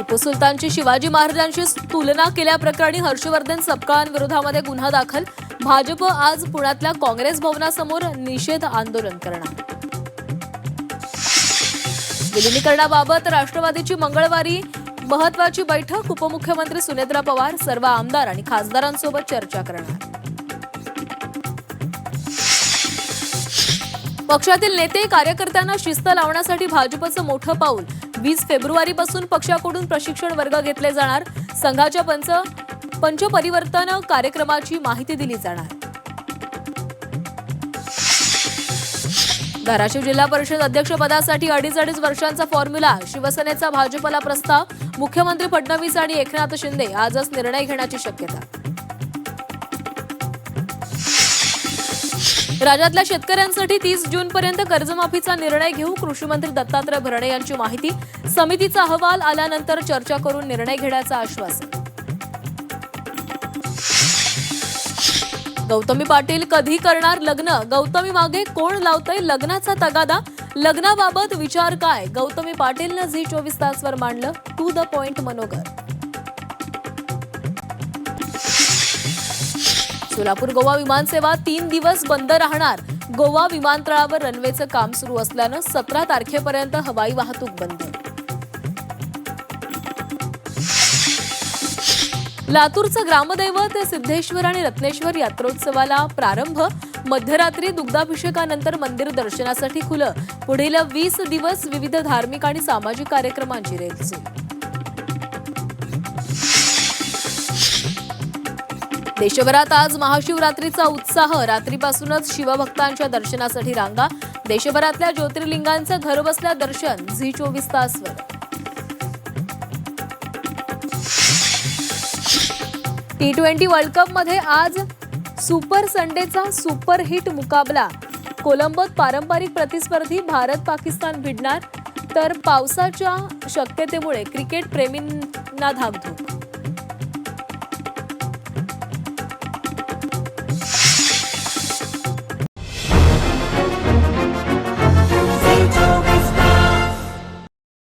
टिपू सुलतानची शिवाजी महाराजांशी तुलना केल्याप्रकरणी हर्षवर्धन सपकाळांविरोधामध्ये गुन्हा दाखल. भाजप आज पुण्यातल्या काँग्रेस भवनासमोर निषेध आंदोलन करणार. विलिनीकरणाबाबत राष्ट्रवादीची मंगळवारी महत्त्वाची बैठक. उपमुख्यमंत्री सुनेत्रा पवार सर्व आमदार आणि खासदारांसोबत चर्चा करणार. पक्षातील नेते कार्यकर्त्यांना शिस्त लावण्यासाठी भाजपचं मोठं पाऊल. 20 फेब्रुवारीपासून पक्षाकडून प्रशिक्षण वर्ग घेतले जाणार. संघाच्या पंचपरिवर्तन कार्यक्रमाची माहिती दिली जाणार. धाराशिव जिल्हा परिषद अध्यक्षपदासाठी 2.5 वर्षांचा फॉर्म्युला. शिवसेनेचा भाजपला प्रस्ताव. मुख्यमंत्री फडणवीस आणि एकनाथ शिंदे आजच निर्णय घेण्याची शक्यता. राज्यातल्या शेतकऱ्यांसाठी 30 जूनपर्यंत कर्जमाफीचा निर्णय घेऊ. कृषी मंत्री दत्तात्रय भरणे यांची माहिती. समितीचा अहवाल आल्यानंतर चर्चा करून निर्णय घेण्याचं आश्वासन. गौतमी पाटील कधी करणार लग्न? गौतमी मागे कोण लावतंय लग्नाचा तगादा? लग्नाबाबत विचार काय? गौतमी पाटीलनं झी 24 तासवर मांडलं टू द पॉइंट मनोगत. सोलापूर गोवा विमानसेवा 3 दिवस बंद राहणार. गोवा विमानतळावर रनवेचं काम सुरू असल्यानं 17 तारखेपर्यंत हवाई वाहतूक बंद. लातूरचं ग्रामदैवत सिद्धेश्वर आणि रत्नेश्वर यात्रोत्सवाला प्रारंभ. मध्यरात्री दुग्धाभिषेकानंतर मंदिर दर्शनासाठी खुलं. पुढील 20 दिवस विविध धार्मिक आणि सामाजिक कार्यक्रमांची रेलचेल. देशभरात आज महाशिवरात्रीचा उत्साह. रात्रीपासूनच शिवभक्तांच्या दर्शनासाठी रांगा. देशभरातल्या ज्योतिर्लिंगांचं घरबसल्या दर्शन झी 24 तासवर. T20 वर्ल्ड कप मध्ये आज सुपर संडेचा सुपर हिट मुकाबला. कोलंबोत पारंपरिक प्रतिस्पर्धी भारत पाकिस्तान भिडणार. तर पावसाच्या शक्यतेमुळे क्रिकेट प्रेमींना धाकधूक.